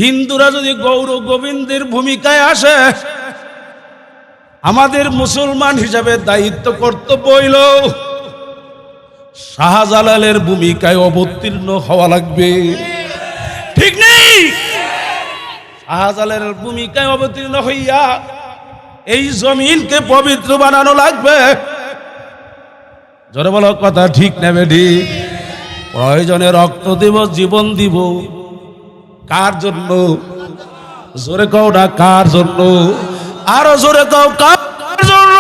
হিন্দুরা যদি গৌর গোবিন্দের ভূমিকায় আসে, আমাদের মুসলমান হিসাবে দায়িত্ব কর্তব্য হইল শাহজালালের ভূমিকায় অবতীর্ণ হওয়া লাগবে। ঠিক নেই? শাহজালালের ভূমিকায় অবতীর্ণ হইয়া এই জমিনকে পবিত্র বানানো লাগবে। জোরে বলো কথা ঠিক না বেঠি? প্রয়োজনে রক্ত দিব, জীবন দিব। কার জন্য? জোরে কও না কার জন্য? আরো জোরে কও কার জন্য?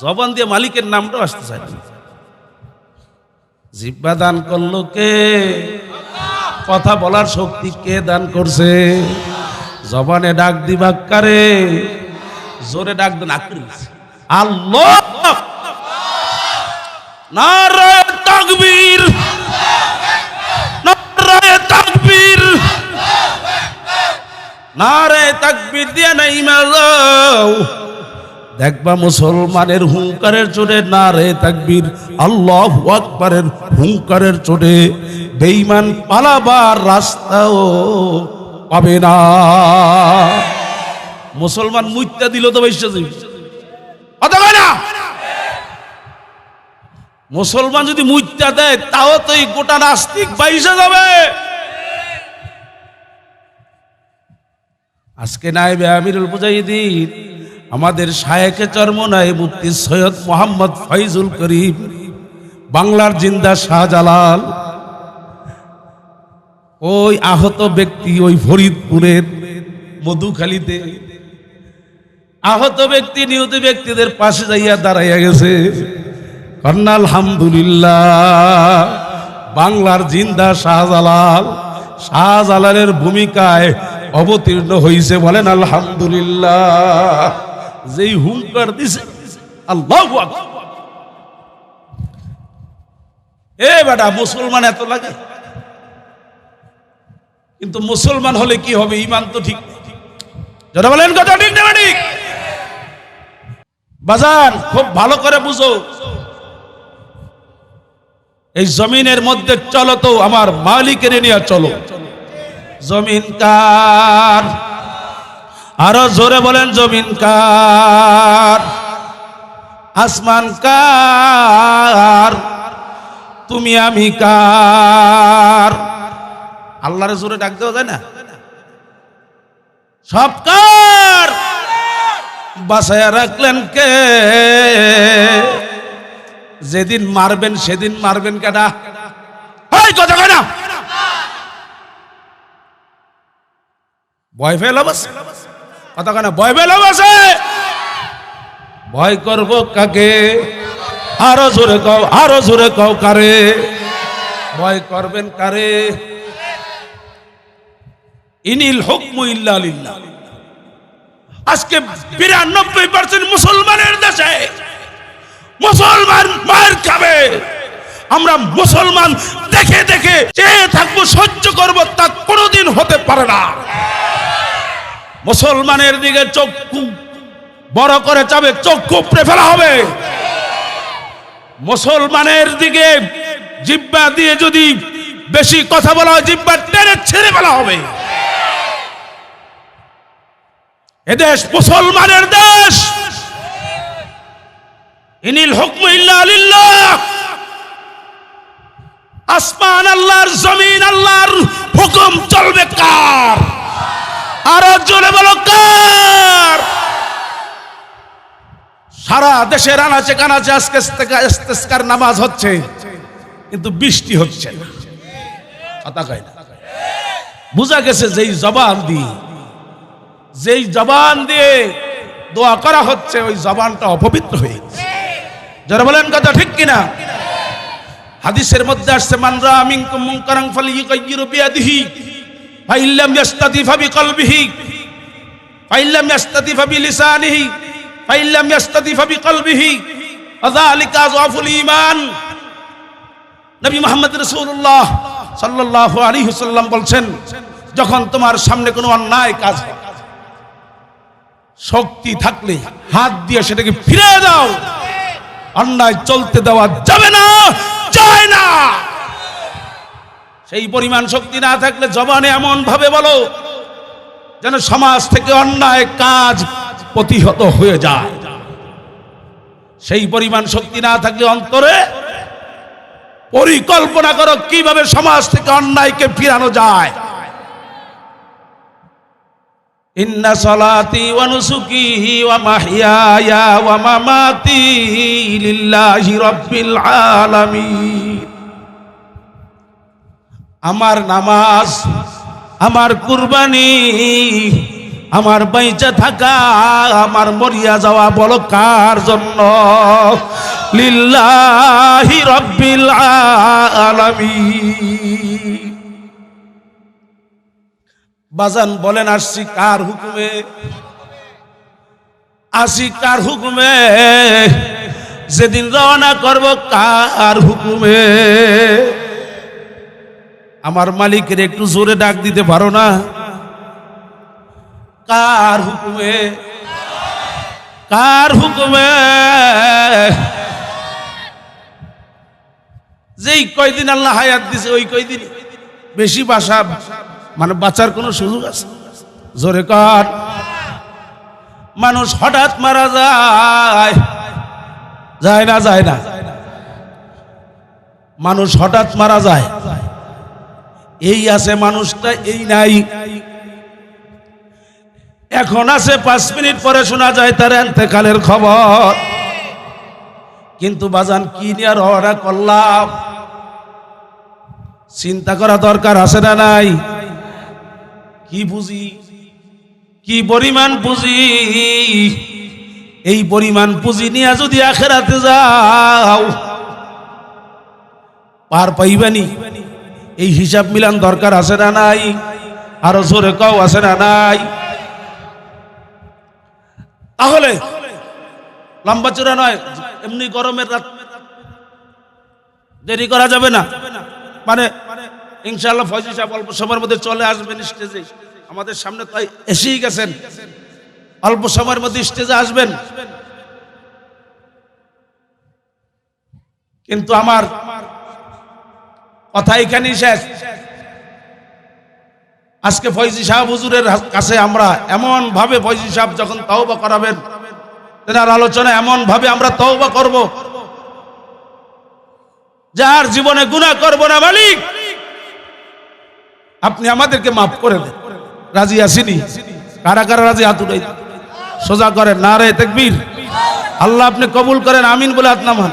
জবান দিয়ে মালিকের নামটা আসতে চাই। জিহ্বা দান করলো কে? কথা বলার শক্তি কে দান করছে? জবানে ডাক দিবা কারে? জোরে ডাক দেন আল্লাহ। নারায়ে তাকবীর, নারায়ে তাকবীর, নারায়ে তাকবীর দিয়ে নাই মারো। দেখবা মুসলমানের হুঙ্কারের চোটে নারায়ে তাকবীর আল্লাহু আকবারের হুঙ্কারের চোটে বেঈমান পালাবার রাস্তাও পাবে না। মুসলমান মুইত্যা দিল তো বাইশা যাবে, কথা কয় না? মুসলমান যদি মুইত্যা দেয় তাও তো এই গোটা নাস্তিক বাইশা যাবে। আজকে নায়েবে আমিরুল মুজাহিদিন আমাদের শায়েখে চরমনাই মুফতি সৈয়দ মোহাম্মদ ফয়জুল করিম, বাংলার জিন্দা শাহজালাল, ওই আহত ব্যক্তি ওই ফরিদপুরের মধুখালীতে আহত ব্যক্তি নিহত ব্যক্তিদের পাশে যাইয়া দাঁড়াইয়া গেছে। কন্যা আলহামদুলিল্লাহ, বাংলার জিন্দা শাহজালাল, শাহজালালের ভূমিকায় অবতীর্ণ হইছে। বলেন আলহামদুলিল্লাহ। যেই হুঙ্কার দিছে আল্লাহু আকবার। এ বেটা, মুসলমান এত লাগে, কিন্তু মুসলমান হলে কি হবে? ঈমান তো ঠিক। যারা বলেন কথা ঠিক না ঠিক? বাজান খুব ভালো করে বুঝো, এই জমিনের মধ্যে চলো তো আমার মালিকের নিয়ে চলো। জমিন কার? আরো জোরে বলেন জমিন কার? আসমান কার? তুমি আমি কার? আল্লাহর জোরে ডাক দেওয়া যায় না? সব কার? বাঁচায়া রাখলেন কে? যেদিন মারবেন সেদিন মারবেন কেডা? কথা কয় না? ভয় পেলাম আছে, কথা কয় না? ভয় পেলাম আছে। ভয় করবো কাকে? আরো জোরে কও, আরো জোরে কও কারে? ভয় করবেন কারে? ইনিল হুকমু ইল্লা লিল্লাহ। আজকে 92% মুসলমানের দেশে মুসলমান মার খাবে। আমরা মুসলমান দেখে দেখে চেয়ে থাকবো, সহ্য করবো, তা কোনোদিন হতে পারে না। মুসলমানের দিকে চক্ষু বড় করে চাবে, চক্ষু উপড়ে ফেলা হবে। মুসলমানের দিকে জিহ্বা দিয়ে যদি বেশি কথা বলা হয়, জিহ্বা টেনে ছেড়ে ফেলা হবে। এদেশ মুসলমানের দেশ। ইনিল হুকমু ইল্লা লিল্লাহ। আসমান আল্লাহর, জমিন আল্লাহর, হুকুম চলবে কার? আরো জোরে বলো কার? সারা দেশের আনাচে কানাচে আজকে ইস্তেসকার নামাজ হচ্ছে, কিন্তু বৃষ্টি হচ্ছে না। কথা কয় না? বুঝা গেছে যেই জবান দিয়ে দোয়া করা হচ্ছে, ওই জবানটা অপবিত্র হয়ে গেছে। যারা বলেন কথা ঠিক কিনা? হাদিসের মধ্যে আসছে, মান রাআ মিনকুম মুনকারান ফালিয়ুগাইয়িরু বিয়াদিহি ফাইন লাম ইয়াস্তাতি ফাবিকলবিহি ফাইন লাম ইয়াস্তাতি ফাবিলিসানিহি ফাইন লাম ইয়াস্তাতি ফাবিকলবিহি ওয়াযালিকা আযআফুল ঈমান। নবী মুহাম্মদ রাসূলুল্লাহ সাল্লাল্লাহু আলাইহি ওয়াসাল্লাম বলছেন, যখন তোমার সামনে কোনো অন্যায় কাজ হয়, শক্তি থাকলে হাত দিয়ে সেটাকে ফিরে দাও। অন্যায় চলতে দেওয়া যাবে না, যায় না। সেই পরিমাণ শক্তি না থাকলে জবানে এমন ভাবে বলো যেন সমাজ থেকে অন্যায় কাজ প্রতিহত হয়ে যায়। সেই পরিমাণ শক্তি না থাকলে অন্তরে পরিকল্পনা করো কিভাবে সমাজ থেকে অন্যায়কে ফিরানো যায়। ইন্না সালাতি ওয়া নুসুকি ওয়া মাহইয়ায়া ওয়া মামাতি লিল্লাহি রাব্বিল আলামিন। আমার নামাজ, আমার কুরবানি, আমার বেঁচে থাকা, আমার মরিয়া যাওয়া বলো কার জন্য? লিল্লাহি রাব্বিল আলামিন। বাজান বলেন আসছি কার হুকুমে? আসি কার হুকুমে? যেদিন রওনা করব কার হুকুমে? আমার মালিকের একটু জোরে ডাক দিতে পারো না? কার হুকুমে? কার হুকুমে? যেই কয়দিন আল্লাহ হায়াত দিছে ওই কয়দিন বেশি বাসা মানে বাঁচার কোনো সুযোগ আছে? জোরে কর। মানুষ হঠাৎ মারা যায়, যায় না? যায় না? মানুষ হঠাৎ মারা যায়, এই আছে মানুষটা, এই নাই। এখন আছে 5 মিনিট পরে শোনা যায় তার ইন্তেকালের খবর। কিন্তু বাজান কি নিয়ে রওনা করলাম চিন্তা করা দরকার আছে না নাই? কি পুঁজি, কি পরিমাণ পুঁজি! এই পরিমাণ পুঁজি নিয়ে যদি আখিরাতে যাও পার পাইবানি? এই হিসাব মিলান দরকার আছে না নাই? আরো জোরে কও আছে না নাই? তাহলে লম্বা চূড়া নয়, এমনি গরমের রাত দেরি করা যাবে না। মানে ইনশাআল্লাহ ফয়জি সাহেব অল্প সময়ের মধ্যে চলে আসবেন স্টেজে। আমাদের সামনে তো এসেই গেছেন, অল্প সময়ের মধ্যে স্টেজে আসবেন। কিন্তু আমার কথা এখানেই শেষ। আজকে ফয়জি সাহেব হুজুরের কাছে আমরা এমন ভাবে ফয়জি সাহেব যখন তওবা করাবেন, তেনার আলোচনা এমন ভাবে আমরা তওবা করব, যার জীবনে গুনাহ করব না মালিক আপনি আমাদেরকে মাফ করে দেন। রাজি আসিনি? কারা কারা রাজি? হাত উঠাই সোজা করেন, নারে তাকবীর। আল্লাহ আপনি কবুল করেন, আমিন বলে হাত নামান।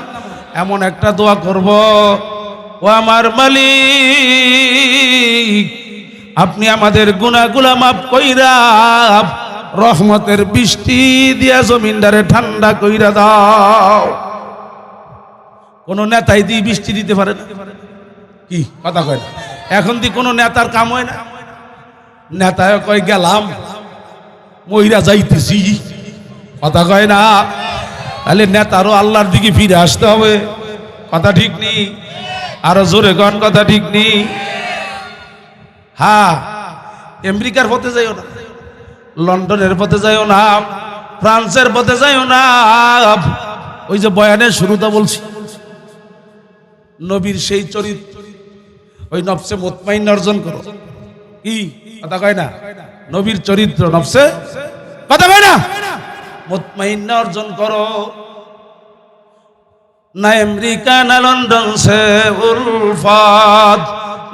এমন একটা দোয়া করব, ও আমার মালিক আপনি আমাদের গুনাহগুলো মাফ কইরা রহমতের বৃষ্টি দিয়া জমিনদারে ঠান্ডা কইরা দাও। কোন নেতাই দিয়ে বৃষ্টি দিতে পারে না? কি কথা কয় না? এখন দি কোন নেতার কাম হয় না। নেতায় কয় গেলাম মইরা যাইতেছি, কথা কয় না। তাহলে নেতারও আল্লাহর দিকে ফিরে আসতে হবে, কথা ঠিক নেই? আরো জোরে কন, কথা ঠিক নেই? হ্যাঁ, আমেরিকার পথে যাইও না, লন্ডনের পথে যাইও না, ফ্রান্সের পথে যাইও না। ওই যে বয়ানের শুরুতে বলছি, নবীর সেই চরিত্র, ওই নফসে মুতমাইন্না অর্জন করো। কি কথা কয় না? নবীর চরিত্র নফসে, কথা কয় না, মুতমাইন্না অর্জন করো। না আমেরিকা না লন্ডন সে উলফাত,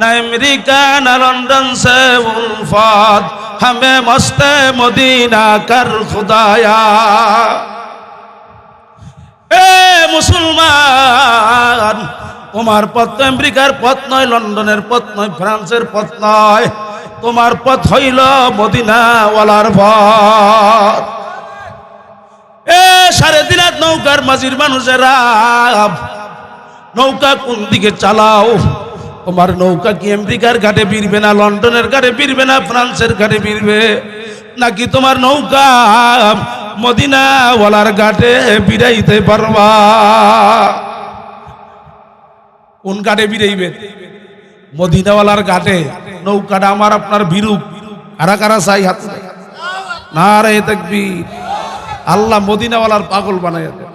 না আমেরিকা না লন্ডন সে উলফাত, हमें मस्ते मदीना कर खुदाया। এ মুসলমান, তোমার পথ তো আমেরিকার পথ নয়, লন্ডনের পথ নয়, ফ্রান্সের পথ নয়, তোমার পথ হইল মদিনাওয়ালার পথ। এ সাড়ে দিন রাত নৌকার মাঝির মানুষেরা, নৌকা কোন দিকে চালাও? তোমার নৌকা কি আমেরিকার ঘাটে ভিড়বে না, লন্ডনের ঘাটে ভিড়বে না, ফ্রান্সের ঘাটে ভিড়বে? নাকি তোমার নৌকা মদিনাওয়ালার ঘাটে ভিড়াইতে পারবা? কোন ঘাটে ভিড়াইবে? মদিনাওয়ালার ঘাটে নৌকাটা আমার আপনার ভিড়ুক। কারা কারা চাই হাত? নারে তাকবীর। আল্লাহ মদিনাওয়ালার পাগল বানাইয়া দেন।